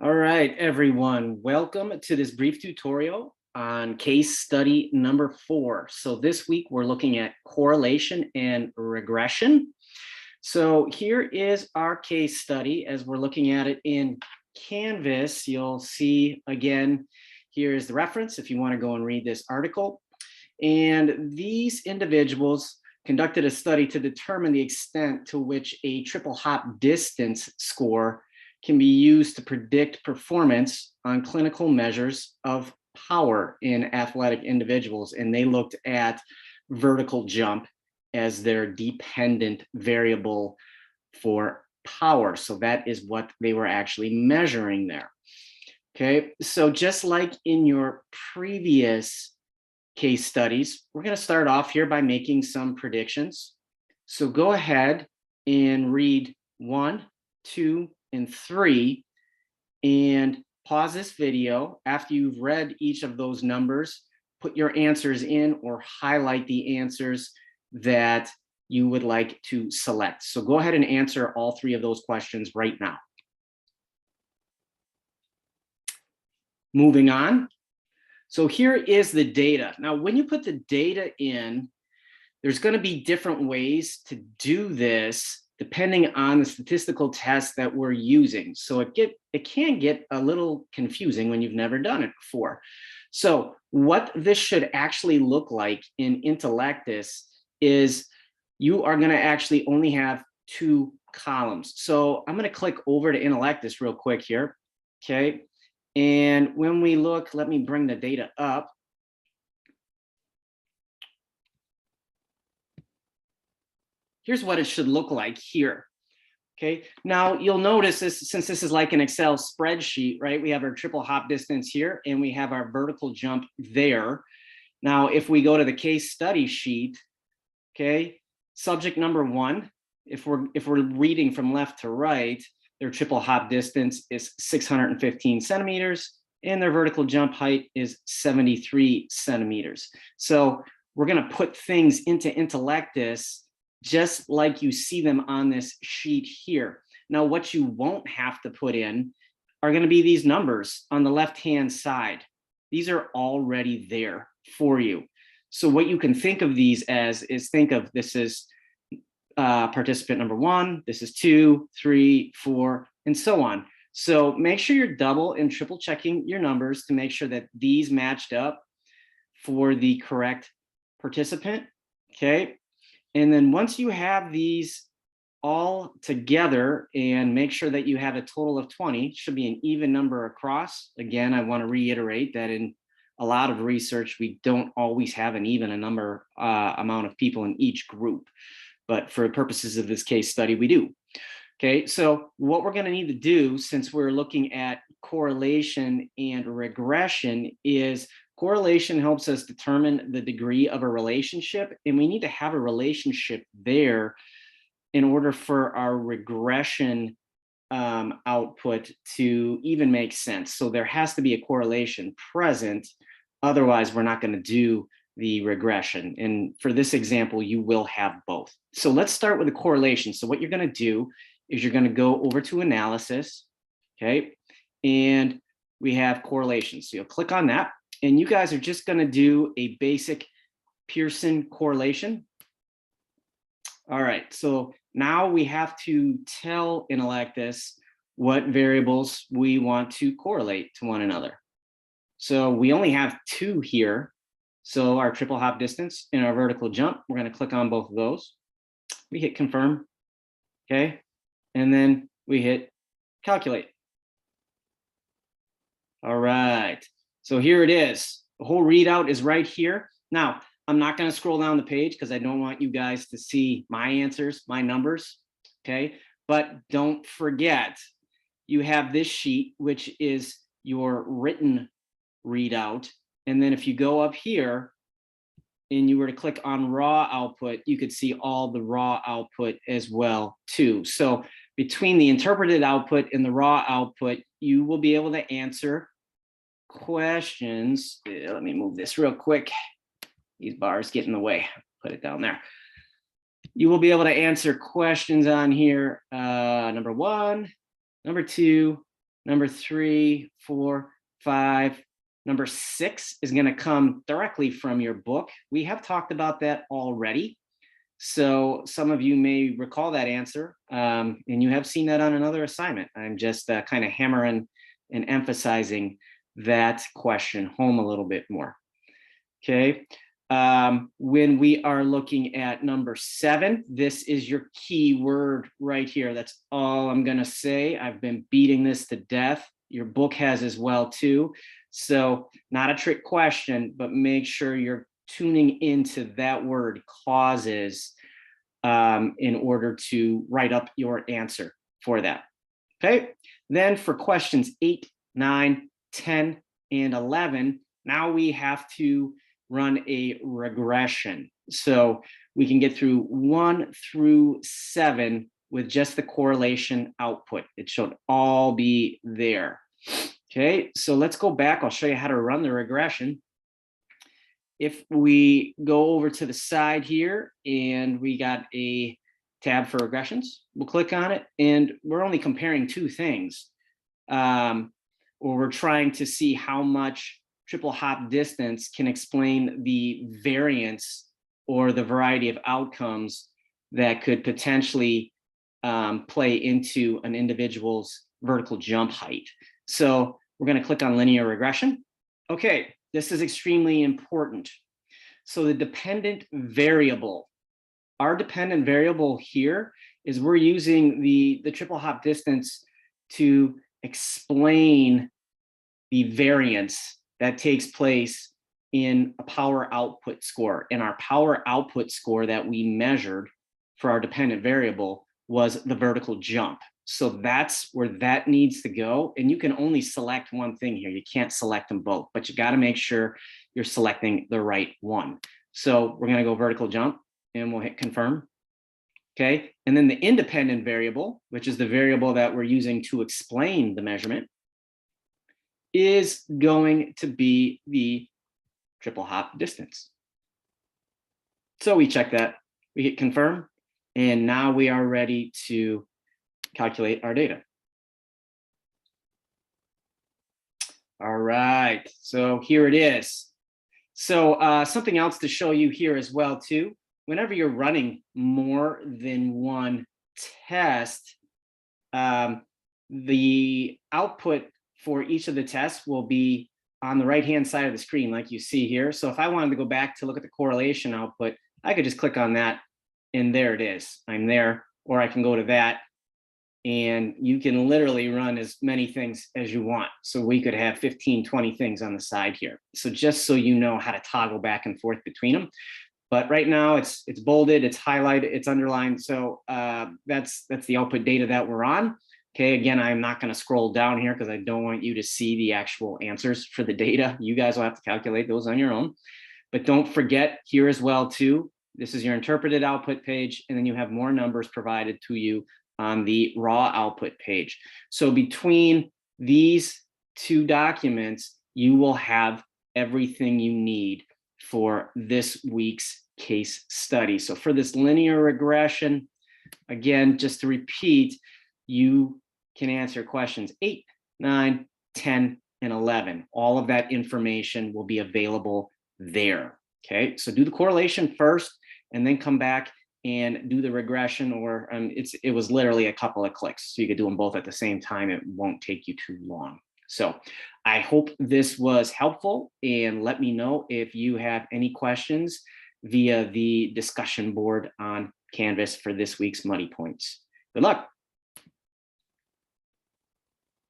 All right, everyone, welcome to this brief tutorial on case study number 4. So this week we're looking at correlation and regression. So here is our case study as we're looking at it in Canvas. You'll see again, here's the reference if you want to go and read this article. And these individuals conducted a study to determine the extent to which a triple hop distance score can be used to predict performance on clinical measures of power in athletic individuals. And they looked at vertical jump as their dependent variable for power. So that is what they were actually measuring there. Okay, so just like in your previous case studies, we're going to start off here by making some predictions. So go ahead and read 1, 2, and 3 and pause this video. After you've read each of those numbers, put your answers in or highlight the answers that you would like to select. So go ahead and answer all 3 of those questions right now. Moving on. So here is the data. Now, when you put the data in, there's going to be different ways to do this depending on the statistical test that we're using. So it can get a little confusing when you've never done it before. So what this should actually look like in Intellectus is you are going to actually only have 2 columns. So I'm going to click over to Intellectus real quick here. Okay. And when we look, let me bring the data up. Here's what it should look like here. Okay, now you'll notice this, since this is like an Excel spreadsheet, right? We have our triple hop distance here and we have our vertical jump there. Now, if we go to the case study sheet, okay, subject number 1, if we're reading from left to right, their triple hop distance is 615 centimeters and their vertical jump height is 73 centimeters. So we're going to put things into Intellectus just like you see them on this sheet here. Now, what you won't have to put in are going to be these numbers on the left-hand side. These are already there for you. So what you can think of these as is think of this as participant number 1, this is 2, 3, 4, and so on. So make sure you're double and triple checking your numbers to make sure that these matched up for the correct participant. Okay. And then once you have these all together and make sure that you have a total of 20, should be an even number across. Again, I want to reiterate that in a lot of research, we don't always have an even amount of people in each group. But for purposes of this case study, we do. Okay, so what we're going to need to do, since we're looking at correlation and regression, is correlation helps us determine the degree of a relationship, and we need to have a relationship there in order for our regression output to even make sense. So there has to be a correlation present, otherwise we're not going to do the regression. And for this example, you will have both. So let's start with the correlation. So what you're going to do is you're going to go over to analysis, okay? And we have correlation. So you'll click on that. And you guys are just going to do a basic Pearson correlation. All right, so now we have to tell Intellectus what variables we want to correlate to one another. So we only have 2 here. So our triple hop distance and our vertical jump, we're going to click on both of those. We hit confirm, okay? And then we hit calculate. All right. So here it is. The whole readout is right here. Now, I'm not going to scroll down the page because I don't want you guys to see my answers, my numbers, okay? But don't forget, you have this sheet, which is your written readout. And then if you go up here and you were to click on raw output, you could see all the raw output as well, too. So between the interpreted output and the raw output, you will be able to answer questions. Let me move this real quick. These bars get in the way. Put it down there. You will be able to answer questions on here. Number 1, number 2, number 3, 4, 5. Number 6 is going to come directly from your book. We have talked about that already. So some of you may recall that answer, and you have seen that on another assignment. I'm just kind of hammering and emphasizing that question home a little bit more. Okay. When we are looking at number 7, this is your key word right here. That's all I'm going to say. I've been beating this to death. Your book has as well too. So not a trick question, but make sure you're tuning into that word causes in order to write up your answer for that. Okay. Then for questions 8, 9, 10, and 11, now we have to run a regression. So we can get through 1 through 7 with just the correlation output. It should all be there. Okay, so let's go back. I'll show you how to run the regression. If we go over to the side here and we got a tab for regressions, we'll click on it and we're only comparing 2 things. Or we're trying to see how much triple hop distance can explain the variance or the variety of outcomes that could potentially play into an individual's vertical jump height. So we're going to click on linear regression. Okay, this is extremely important. So the dependent variable, our dependent variable here is we're using the triple hop distance to explain the variance that takes place in a power output score. And our power output score that we measured for our dependent variable was the vertical jump. So that's where that needs to go. And you can only select one thing here. You can't select them both, but you got to make sure you're selecting the right one. So we're going to go vertical jump and we'll hit confirm. Okay. And then the independent variable, which is the variable that we're using to explain the measurement, is going to be the triple hop distance. So we check that, we hit confirm, and now we are ready to calculate our data. All right, so here it is. So something else to show you here as well too, whenever you're running more than one test, the output for each of the tests will be on the right-hand side of the screen, like you see here. So if I wanted to go back to look at the correlation output, I could just click on that and there it is. I'm there, or I can go to that and you can literally run as many things as you want. So we could have 15, 20 things on the side here. So just so you know how to toggle back and forth between them. But right now it's bolded, it's highlighted, it's underlined. So that's the output data that we're on. Okay, again, I'm not going to scroll down here because I don't want you to see the actual answers for the data. You guys will have to calculate those on your own. But don't forget here as well too, this is your interpreted output page, and then you have more numbers provided to you on the raw output page. So between these 2 documents, you will have everything you need for this week's case study. So for this linear regression, again, just to repeat, you can answer questions 8, 9, 10, and 11. All of that information will be available there. Okay, so do the correlation first and then come back and do the regression, or it was literally a couple of clicks. So you could do them both at the same time. It won't take you too long. So I hope this was helpful, and let me know if you have any questions via the discussion board on Canvas for this week's Muddy Points. Good luck.